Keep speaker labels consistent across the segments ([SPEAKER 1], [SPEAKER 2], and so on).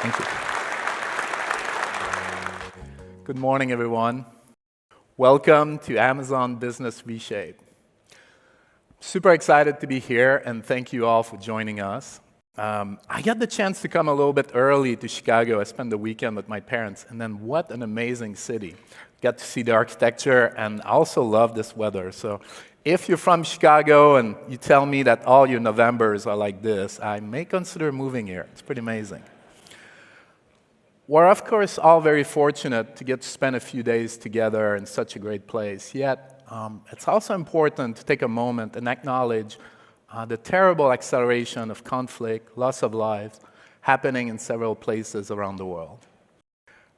[SPEAKER 1] Thank you. Good morning, everyone. Welcome to Amazon Business Reshape. Super excited to be here, and thank you all for joining us. I got the chance to come a little bit early to Chicago. I spent the weekend with my parents, and then what an amazing city. Got to see the architecture, and I also love this weather. So if you're from Chicago and you tell me that all your Novembers are like this, I may consider moving here. It's pretty amazing. We're, of course, all very fortunate to get to spend a few days together in such a great place. Yet, it's also important to take a moment and acknowledge the terrible acceleration of conflict, loss of lives, happening in several places around the world.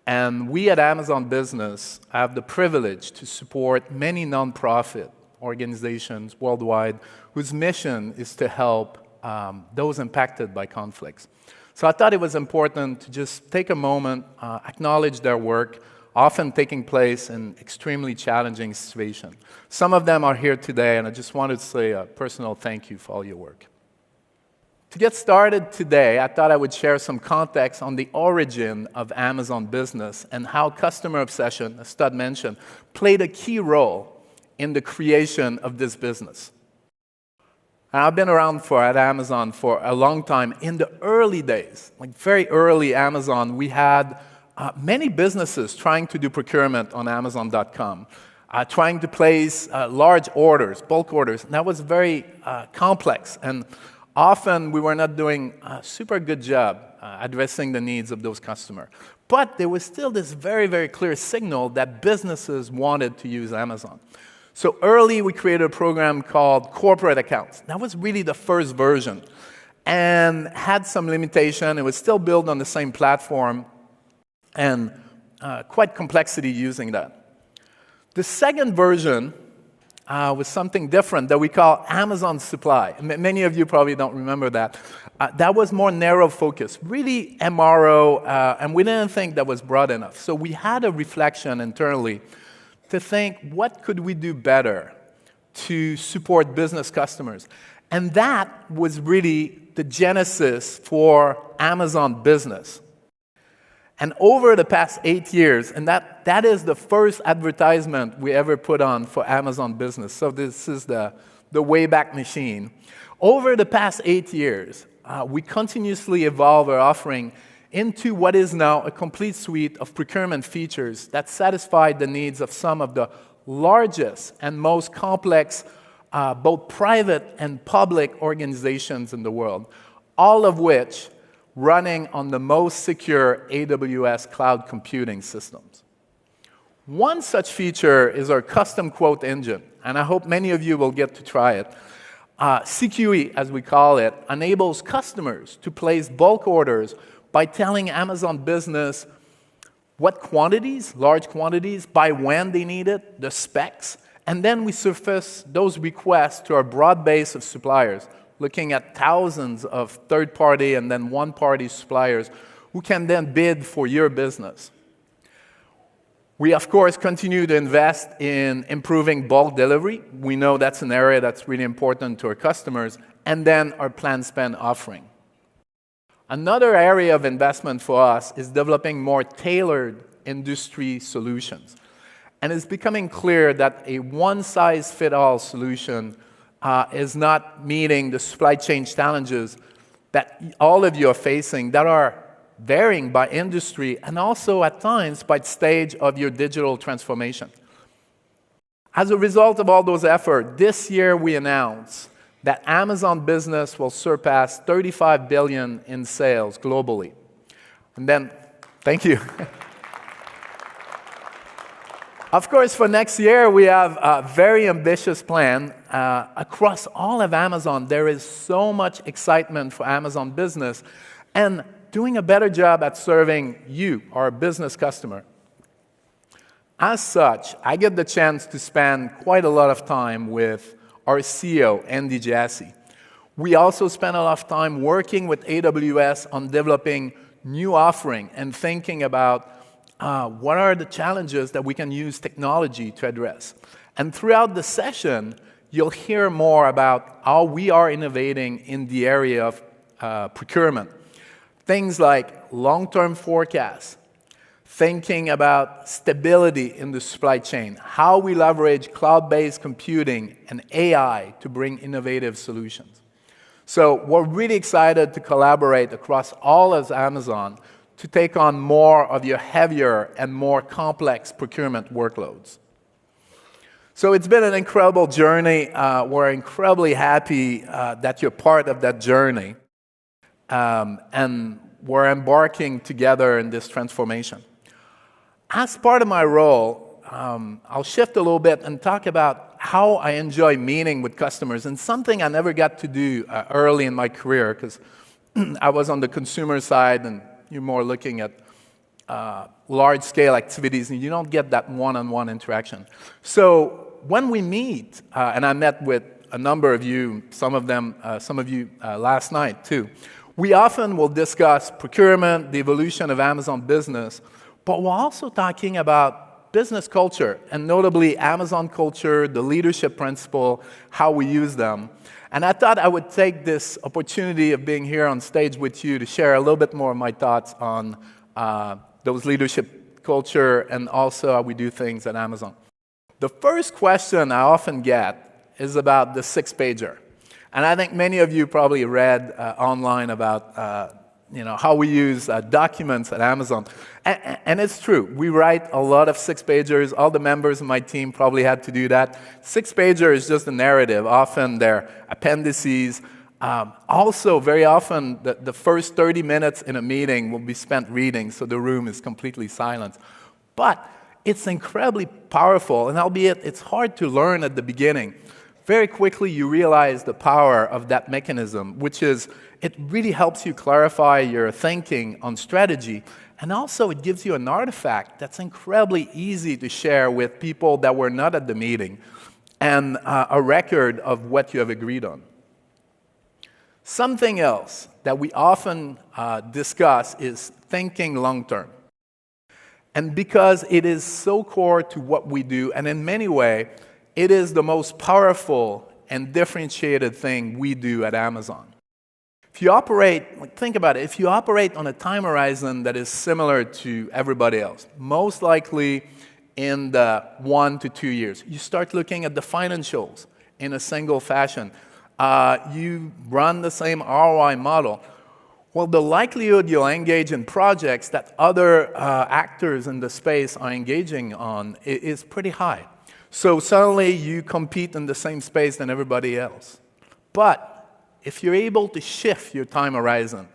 [SPEAKER 1] And we at Amazon Business have the privilege to support many nonprofit organizations worldwide whose mission is to help those impacted by conflicts. So I thought it was important to just take a moment, acknowledge their work, often taking place in extremely challenging situations. Some of them are here today, and I just wanted to say a personal thank you for all your work. To get started today, I thought I would share some context on the origin of Amazon Business and how customer obsession, as Todd mentioned, played a key role in the creation of this business. And I've been around at Amazon for a long time. In the early days, like very early Amazon, we had many businesses trying to do procurement on Amazon.com, trying to place large orders, bulk orders. And that was very complex. And often we were not doing a super good job addressing the needs of those customers. But there was still this very, very clear signal that businesses wanted to use Amazon. So early, we created a program called Corporate Accounts. That was really the first version and had some limitation. It was still built on the same platform and quite complexity using that. The second version was something different that we call Amazon Supply. Many of you probably don't remember that. That was more narrow focus, really MRO, and we didn't think that was broad enough. So we had a reflection internally to think, what could we do better to support business customers? And that was really the genesis for Amazon Business. And over the past 8 years, and that is the first advertisement we ever put on for Amazon Business. So this is the Wayback Machine. Over the past 8 years, we continuously evolve our offering into what is now a complete suite of procurement features that satisfy the needs of some of the largest and most complex both private and public organizations in the world, all of which running on the most secure AWS cloud computing systems. One such feature is our custom quote engine, and I hope many of you will get to try it. CQE, as we call it, enables customers to place bulk orders by telling Amazon Business what quantities, large quantities, by when they need it, the specs, and then we surface those requests to our broad base of suppliers, looking at thousands of third-party and then one-party suppliers who can then bid for your business. We, of course, continue to invest in improving bulk delivery. We know that's an area that's really important to our customers, and then our planned spend offering. Another area of investment for us is developing more tailored industry solutions. And it's becoming clear that a one-size-fits-all solution is not meeting the supply chain challenges that all of you are facing that are varying by industry and also at times by stage of your digital transformation. As a result of all those efforts, this year we announced that Amazon Business will surpass $35 billion in sales globally. And then, thank you. Of course, for next year, we have a very ambitious plan. Across all of Amazon, there is so much excitement for Amazon Business and doing a better job at serving you, our business customer. As such, I get the chance to spend quite a lot of time with our CEO, Andy Jassy. We also spend a lot of time working with AWS on developing new offering and thinking about what are the challenges that we can use technology to address. And throughout the session, you'll hear more about how we are innovating in the area of procurement. Things like long-term forecasts, thinking about stability in the supply chain, how we leverage cloud-based computing and AI to bring innovative solutions. So we're really excited to collaborate across all of Amazon to take on more of your heavier and more complex procurement workloads. So it's been an incredible journey. We're incredibly happy that you're part of that journey. And we're embarking together in this transformation. As part of my role, I'll shift a little bit and talk about how I enjoy meeting with customers, and something I never got to do early in my career, because I was on the consumer side, and you're more looking at large-scale activities, and you don't get that one-on-one interaction. So when we meet, and I met with a number of you, some of you last night too, we often will discuss procurement, the evolution of Amazon business, but we're also talking about business culture, and notably Amazon culture, the leadership principle, how we use them. And I thought I would take this opportunity of being here on stage with you to share a little bit more of my thoughts on those leadership culture and also how we do things at Amazon. The first question I often get is about the six-pager. And I think many of you probably read online about how we use documents at Amazon. And it's true. We write a lot of six-pagers. All the members of my team probably had to do that. Six-pager is just a narrative. Often they're appendices. Also, very often, the first 30 minutes in a meeting will be spent reading, so the room is completely silent. But it's incredibly powerful, and albeit it's hard to learn at the beginning, very quickly you realize the power of that mechanism, which is it really helps you clarify your thinking on strategy, and also it gives you an artifact that's incredibly easy to share with people that were not at the meeting, and a record of what you have agreed on. Something else that we often discuss is thinking long-term. And because it is so core to what we do, and in many ways, it is the most powerful and differentiated thing we do at Amazon. If you operate, think about it, if you operate on a time horizon that is similar to everybody else, most likely in the 1 to 2 years, you start looking at the financials in a single fashion. You run the same ROI model. Well, the likelihood you'll engage in projects that other actors in the space are engaging on is pretty high. So suddenly you compete in the same space than everybody else. But if you're able to shift your time horizon,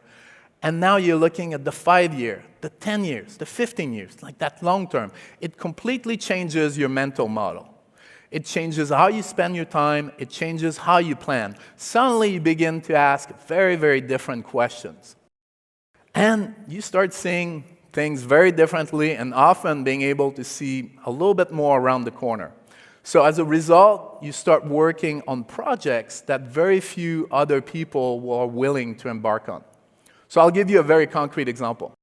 [SPEAKER 1] and now you're looking at the 5-year, the 10 years, the 15 years, like that long term, it completely changes your mental model. It changes how you spend your time. It changes how you plan. Suddenly you begin to ask very, very different questions. And you start seeing things very differently and often being able to see a little bit more around the corner. So as a result, you start working on projects that very few other people were willing to embark on. So I'll give you a very concrete example.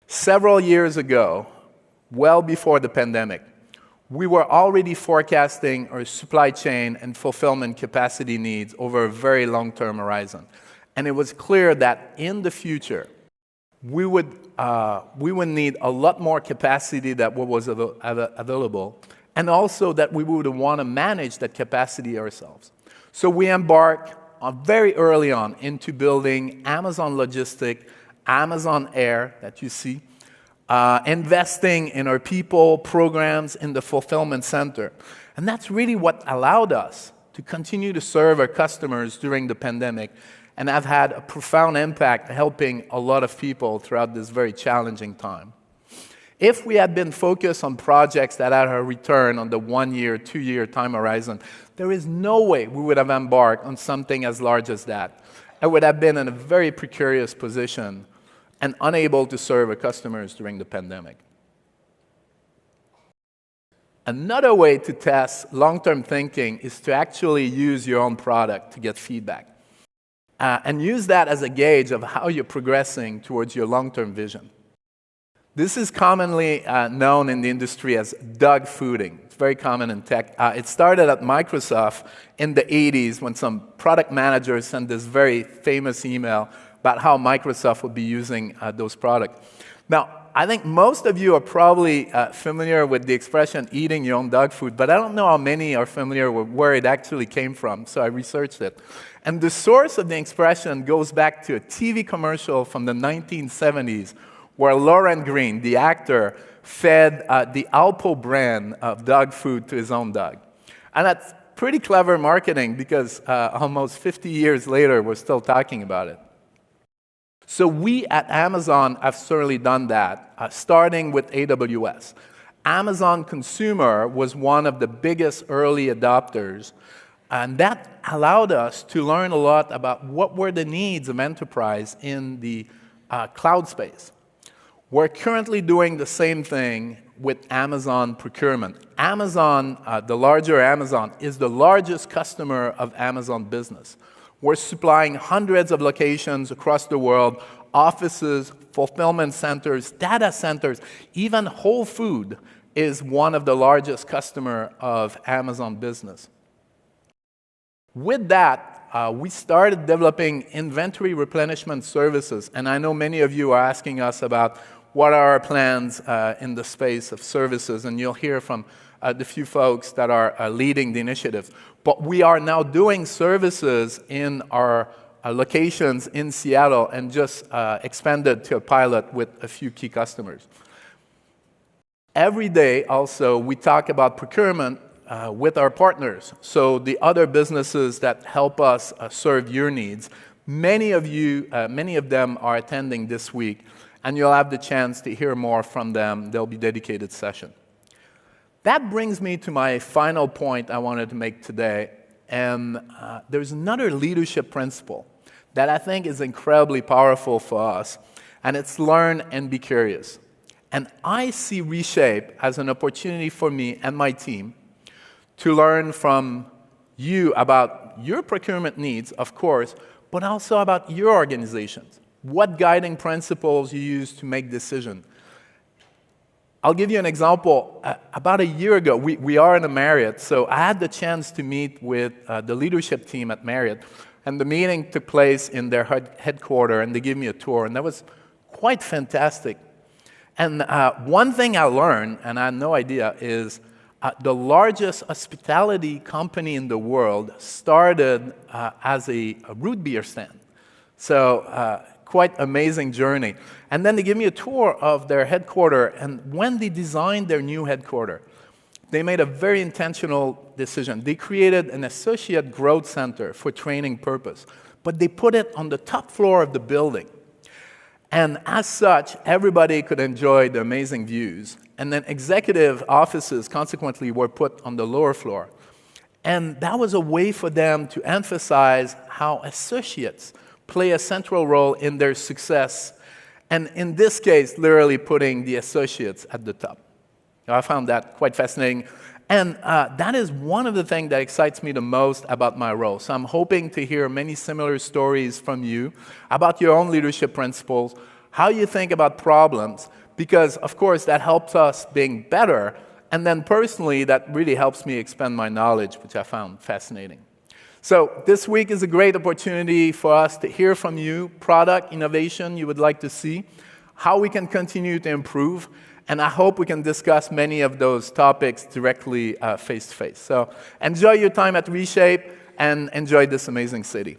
[SPEAKER 1] Several years ago, well before the pandemic, we were already forecasting our supply chain and fulfillment capacity needs over a very long-term horizon. And it was clear that in the future, we would need a lot more capacity than what was available, and also that we would want to manage that capacity ourselves. So we embarked very early on into building Amazon Logistics, Amazon Air that you see, investing in our people, programs, in the fulfillment center. And that's really what allowed us to continue to serve our customers during the pandemic, and have had a profound impact helping a lot of people throughout this very challenging time. If we had been focused on projects that had a return on the 1-year, 2-year time horizon, there is no way we would have embarked on something as large as that. I would have been in a very precarious position and unable to serve our customers during the pandemic. Another way to test long-term thinking is to actually use your own product to get feedback. And use that as a gauge of how you're progressing towards your long-term vision. This is commonly known in the industry as dog fooding. It's very common in tech. It started at Microsoft in the 80s when some product managers sent this very famous email about how Microsoft would be using those products. Now, I think most of you are probably familiar with the expression eating your own dog food, but I don't know how many are familiar with where it actually came from, so I researched it. And the source of the expression goes back to a TV commercial from the 1970s where Lorraine Green, the actor, fed the Alpo brand of dog food to his own dog. And that's pretty clever marketing because almost 50 years later, we're still talking about it. So we at Amazon have certainly done that, starting with AWS. Amazon Consumer was one of the biggest early adopters, and that allowed us to learn a lot about what were the needs of enterprise in the cloud space. We're currently doing the same thing with Amazon Procurement. Amazon, the larger Amazon, is the largest customer of Amazon Business. We're supplying hundreds of locations across the world, offices, fulfillment centers, data centers, even Whole Foods is one of the largest customers of Amazon Business. With that, we started developing inventory replenishment services, and I know many of you are asking us about what are our plans in the space of services, and you'll hear from the few folks that are leading the initiative. But we are now doing services in our locations in Seattle and just expanded to a pilot with a few key customers. Every day, also, we talk about procurement with our partners. So the other businesses that help us serve your needs, many of them are attending this week, and you'll have the chance to hear more from them. There'll be dedicated session. That brings me to my final point I wanted to make today, and there's another leadership principle that I think is incredibly powerful for us, and it's learn and be curious. And I see Reshape as an opportunity for me and my team to learn from you about your procurement needs, of course, but also about your organizations, what guiding principles you use to make decisions. I'll give you an example. About a year ago, we are in a Marriott, so I had the chance to meet with the leadership team at Marriott, and the meeting took place in their headquarters, and they gave me a tour, and that was quite fantastic. And one thing I learned, and I had no idea, is the largest hospitality company in the world started as a root beer stand. So quite amazing journey. And then they give me a tour of their headquarters, and when they designed their new headquarters, they made a very intentional decision. They created an associate growth center for training purpose, but they put it on the top floor of the building. And as such, everybody could enjoy the amazing views. And then executive offices, consequently, were put on the lower floor. And that was a way for them to emphasize how associates play a central role in their success, and in this case, literally putting the associates at the top. I found that quite fascinating, and that is one of the things that excites me the most about my role. So I'm hoping to hear many similar stories from you about your own leadership principles, how you think about problems, because, of course, that helps us being better, and then personally, that really helps me expand my knowledge, which I found fascinating. So this week is a great opportunity for us to hear from you, product innovation you would like to see, how we can continue to improve, and I hope we can discuss many of those topics directly face-to-face. So enjoy your time at Reshape and enjoy this amazing city.